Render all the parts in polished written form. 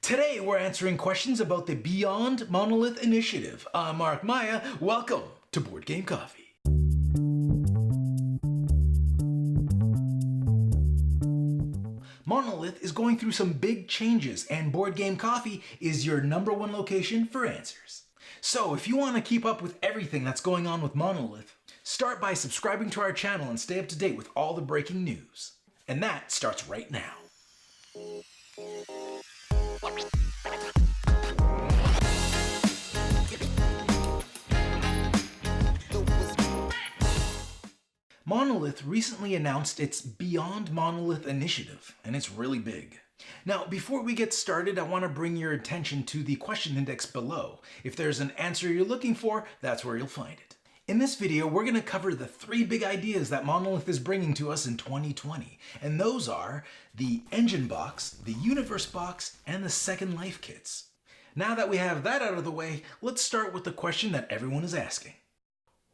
Today we're answering questions about the Beyond Monolith initiative. I'm Mark Maya. Welcome to Board Game Coffee. Monolith is going through some big changes, and Board Game Coffee is your #1 location for answers. So if you want to keep up with everything that's going on with Monolith, start by subscribing to our channel and stay up to date with all the breaking news. And that starts right now. Monolith recently announced its Beyond Monolith initiative, and it's really big. Now, before we get started, I want to bring your attention to the question index below. If there's an answer you're looking for, that's where you'll find it. In this video, we're going to cover the 3 big ideas that Monolith is bringing to us in 2020, and those are the Engine Box, the Universe Box, and the Second Life Kits. Now that we have that out of the way, let's start with the question that everyone is asking.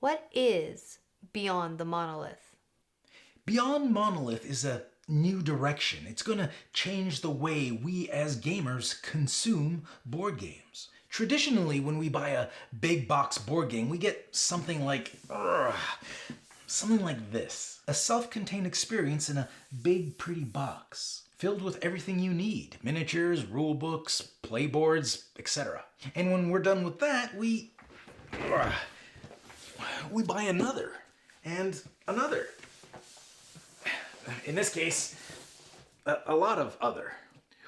What is Beyond the Monolith? Beyond Monolith is a new direction. It's going to change the way we as gamers consume board games. Traditionally, when we buy a big box board game, we get something like this. A self-contained experience in a big, pretty box, filled with everything you need. Miniatures, rule books, playboards, etc. And when we're done with that, we buy another. And another. In this case, a lot of other.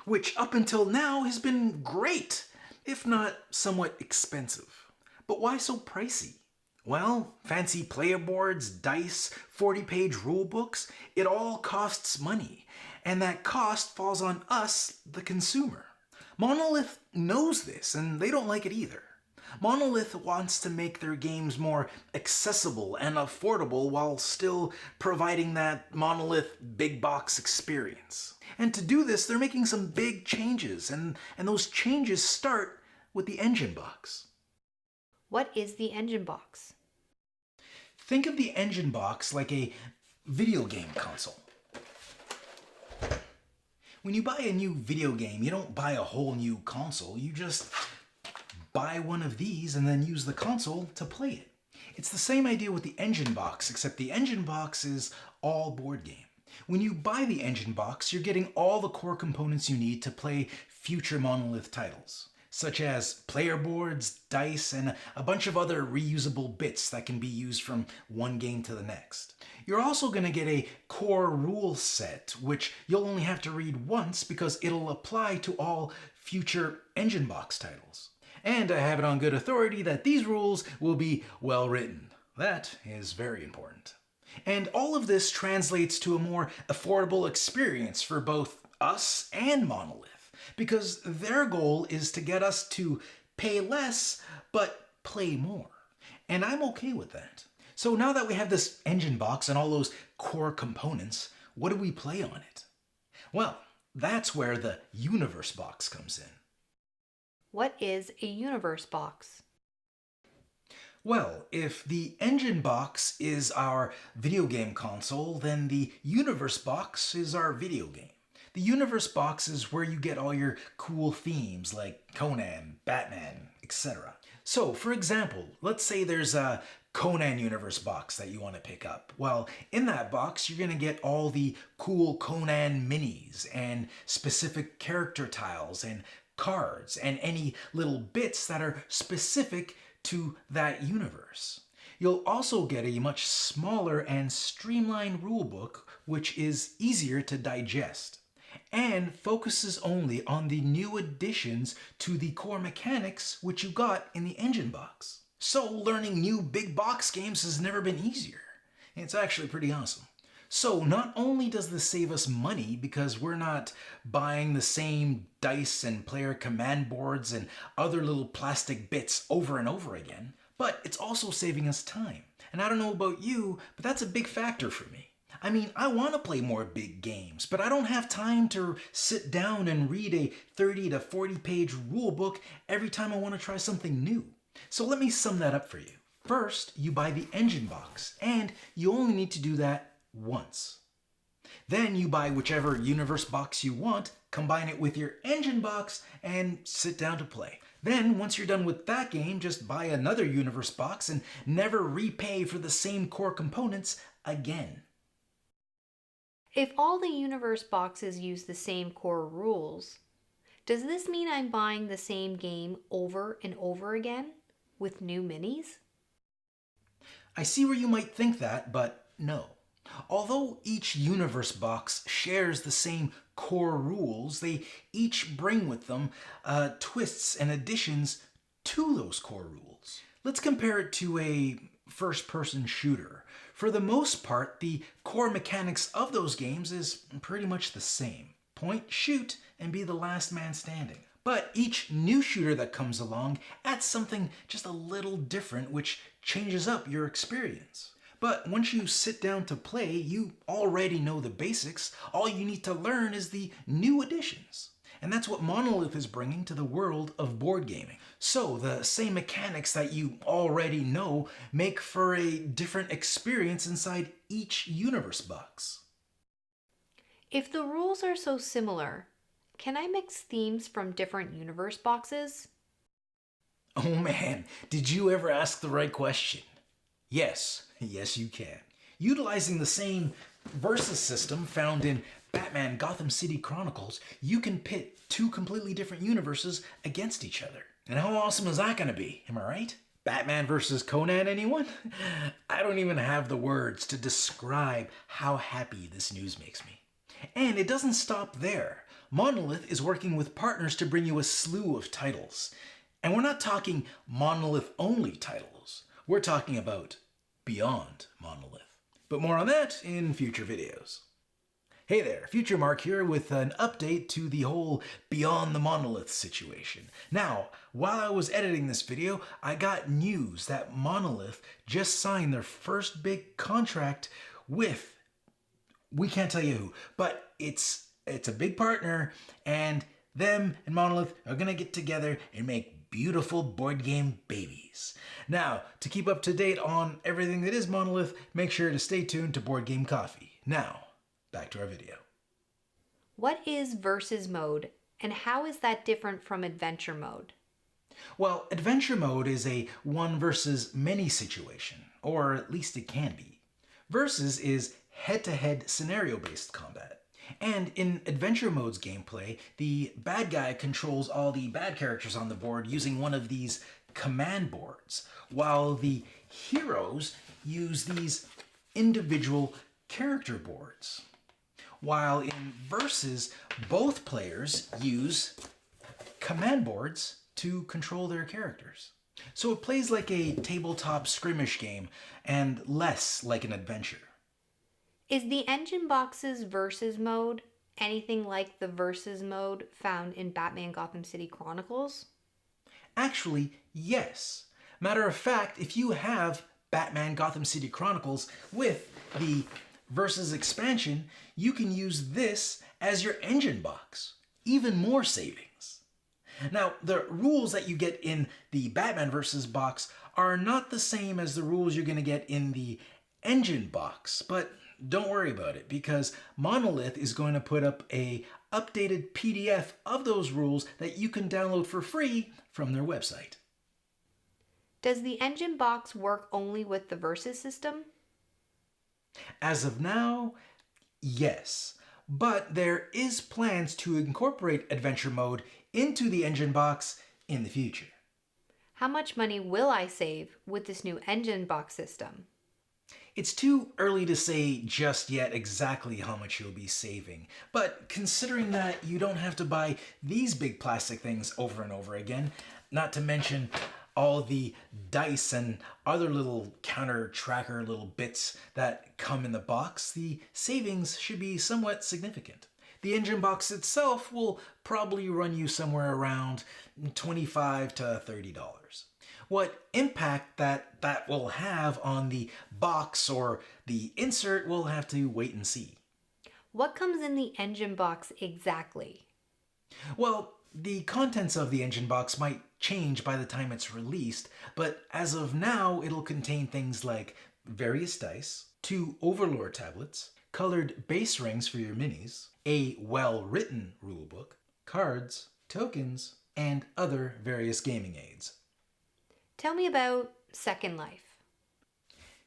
Which up until now has been great, if not somewhat expensive. But why so pricey? Well, fancy player boards, dice, 40-page rule books, it all costs money. And that cost falls on us, the consumer. Monolith knows this, and they don't like it either. Monolith wants to make their games more accessible and affordable while still providing that Monolith big box experience. And to do this, they're making some big changes, and those changes start with the Engine Box. What is the Engine Box? Think of the Engine Box like a video game console. When you buy a new video game, you don't buy a whole new console, you just buy one of these and then use the console to play it. It's the same idea with the Engine Box, except the Engine Box is all board game. When you buy the Engine Box, you're getting all the core components you need to play future Monolith titles, such as player boards, dice, and a bunch of other reusable bits that can be used from one game to the next. You're also going to get a core rule set, which you'll only have to read once because it'll apply to all future Engine Box titles. And I have it on good authority that these rules will be well written. That is very important. And all of this translates to a more affordable experience for both us and Monolith, because their goal is to get us to pay less, but play more. And I'm okay with that. So now that we have this Engine Box and all those core components, what do we play on it? Well, that's where the Universe Box comes in. What is a Universe Box? Well, if the Engine Box is our video game console, then the Universe Box is our video game. The Universe Box is where you get all your cool themes like Conan, Batman, etc. So, for example, let's say there's a Conan Universe Box that you want to pick up. Well, in that box, you're going to get all the cool Conan minis and specific character tiles and cards and any little bits that are specific to that universe. You'll also get a much smaller and streamlined rulebook, which is easier to digest and focuses only on the new additions to the core mechanics which you got in the Engine Box. So learning new big box games has never been easier. It's actually pretty awesome. So not only does this save us money because we're not buying the same dice and player command boards and other little plastic bits over and over again, but it's also saving us time. And I don't know about you, but that's a big factor for me. I mean, I want to play more big games, but I don't have time to sit down and read a 30 to 40 page rule book every time I want to try something new. So let me sum that up for you. First, you buy the Engine Box, and you only need to do that once. Then you buy whichever Universe Box you want, combine it with your engine box, and sit down to play. Then, once you're done with that game, just buy another Universe box and never repay for the same core components again. If all the universe boxes use the same core rules, does this mean I'm buying the same game over and over again with new minis? I see where you might think that, but no. Although each universe box shares the same core rules, they each bring with them twists and additions to those core rules. Let's compare it to a first-person shooter. For the most part, the core mechanics of those games is pretty much the same. Point, shoot, and be the last man standing. But each new shooter that comes along adds something just a little different, which changes up your experience. But once you sit down to play, you already know the basics. All you need to learn is the new additions. And that's what Monolith is bringing to the world of board gaming. So the same mechanics that you already know make for a different experience inside each universe box. If the rules are so similar, can I mix themes from different universe boxes? Oh man, did you ever ask the right question? Yes, yes you can. Utilizing the same versus system found in Batman Gotham City Chronicles, you can pit two completely different universes against each other. And how awesome is that going to be? Am I right? Batman versus Conan, anyone? I don't even have the words to describe how happy this news makes me. And it doesn't stop there. Monolith is working with partners to bring you a slew of titles. And we're not talking Monolith-only titles. We're talking about Beyond Monolith. But more on that in future videos. Hey there, Future Mark here with an update to the whole Beyond the Monolith situation. Now, while I was editing this video, I got news that Monolith just signed their first big contract with, we can't tell you who, but it's a big partner, and them and Monolith are gonna get together and make beautiful board game babies. Now, to keep up to date on everything that is Monolith, make sure to stay tuned to Board Game Coffee. Now, back to our video. What is versus mode, and how is that different from adventure mode? Well, adventure mode is a one versus many situation, or at least it can be. Versus is head-to-head scenario-based combat. And in adventure mode's gameplay, the bad guy controls all the bad characters on the board using one of these command boards, while the heroes use these individual character boards. While in Versus, both players use command boards to control their characters. So it plays like a tabletop skirmish game and less like an adventure. Is the engine box's versus mode anything like the versus mode found in Batman Gotham City Chronicles? Actually, yes. Matter of fact, if you have Batman Gotham City Chronicles with the Versus expansion, you can use this as your engine box. Even more savings. Now, the rules that you get in the Batman Versus box are not the same as the rules you're going to get in the engine box, but don't worry about it because Monolith is going to put up a updated PDF of those rules that you can download for free from their website. Does the engine box work only with the Versus system? As of now, yes. But there is plans to incorporate adventure mode into the engine box in the future. How much money will I save with this new engine box system? It's too early to say just yet exactly how much you'll be saving, but considering that you don't have to buy these big plastic things over and over again, not to mention all the dice and other little counter tracker little bits that come in the box, the savings should be somewhat significant. The engine box itself will probably run you somewhere around $25 to $30. What impact that will have on the box or the insert, we'll have to wait and see. What comes in the engine box exactly? Well, the contents of the engine box might change by the time it's released, but as of now, it'll contain things like various dice, 2 Overlord tablets, colored base rings for your minis, a well-written rulebook, cards, tokens, and other various gaming aids. Tell me about Second Life.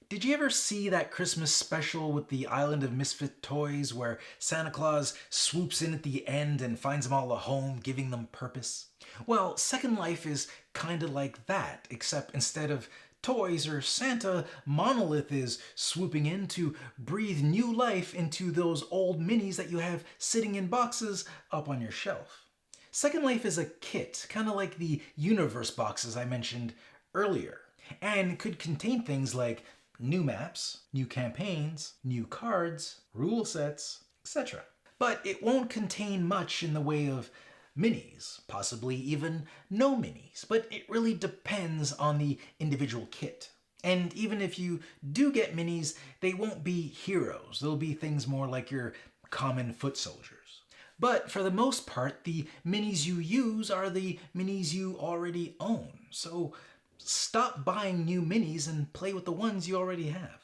Did you ever see that Christmas special with the Island of Misfit Toys where Santa Claus swoops in at the end and finds them all a home, giving them purpose? Well, Second Life is kind of like that, except instead of toys or Santa, Monolith is swooping in to breathe new life into those old minis that you have sitting in boxes up on your shelf. Second Life is a kit, kind of like the universe boxes I mentioned earlier, and could contain things like new maps, new campaigns, new cards, rule sets, etc. But it won't contain much in the way of minis, possibly even no minis, but it really depends on the individual kit. And even if you do get minis, they won't be heroes. They'll be things more like your common foot soldiers. But for the most part, the minis you use are the minis you already own. So stop buying new minis and play with the ones you already have.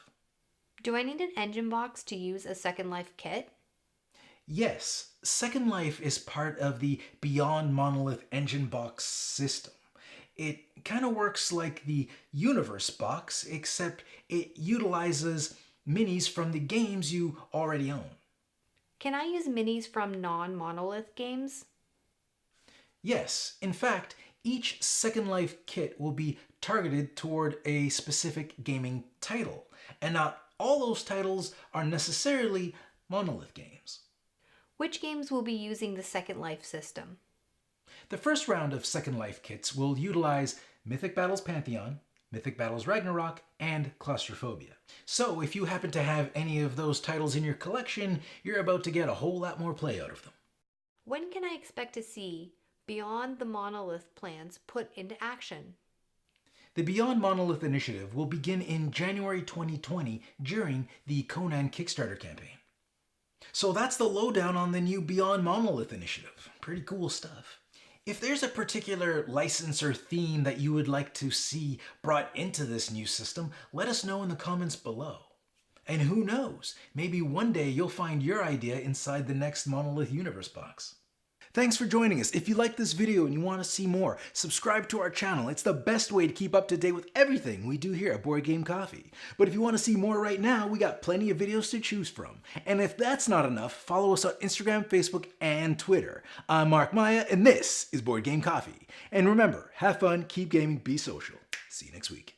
Do I need an engine box to use a Second Life kit? Yes, Second Life is part of the Beyond Monolith engine box system. It kind of works like the universe box, except it utilizes minis from the games you already own. Can I use minis from non-Monolith games? Yes, in fact, each Second Life kit will be targeted toward a specific gaming title, and not all those titles are necessarily Monolith games. Which games will be using the Second Life system? The first round of Second Life kits will utilize Mythic Battles Pantheon, Mythic Battles Ragnarok, and Claustrophobia. So if you happen to have any of those titles in your collection, you're about to get a whole lot more play out of them. When can I expect to see Beyond the Monolith plans put into action? The Beyond Monolith initiative will begin in January 2020 during the Conan Kickstarter campaign. So that's the lowdown on the new Beyond Monolith initiative. Pretty cool stuff. If there's a particular license or theme that you would like to see brought into this new system, let us know in the comments below. And who knows, maybe one day you'll find your idea inside the next Monolith Universe box. Thanks for joining us. If you like this video and you want to see more, subscribe to our channel. It's the best way to keep up to date with everything we do here at Board Game Coffee. But if you want to see more right now, we got plenty of videos to choose from. And if that's not enough, follow us on Instagram, Facebook, and Twitter. I'm Mark Maya, and this is Board Game Coffee. And remember, have fun, keep gaming, be social. See you next week.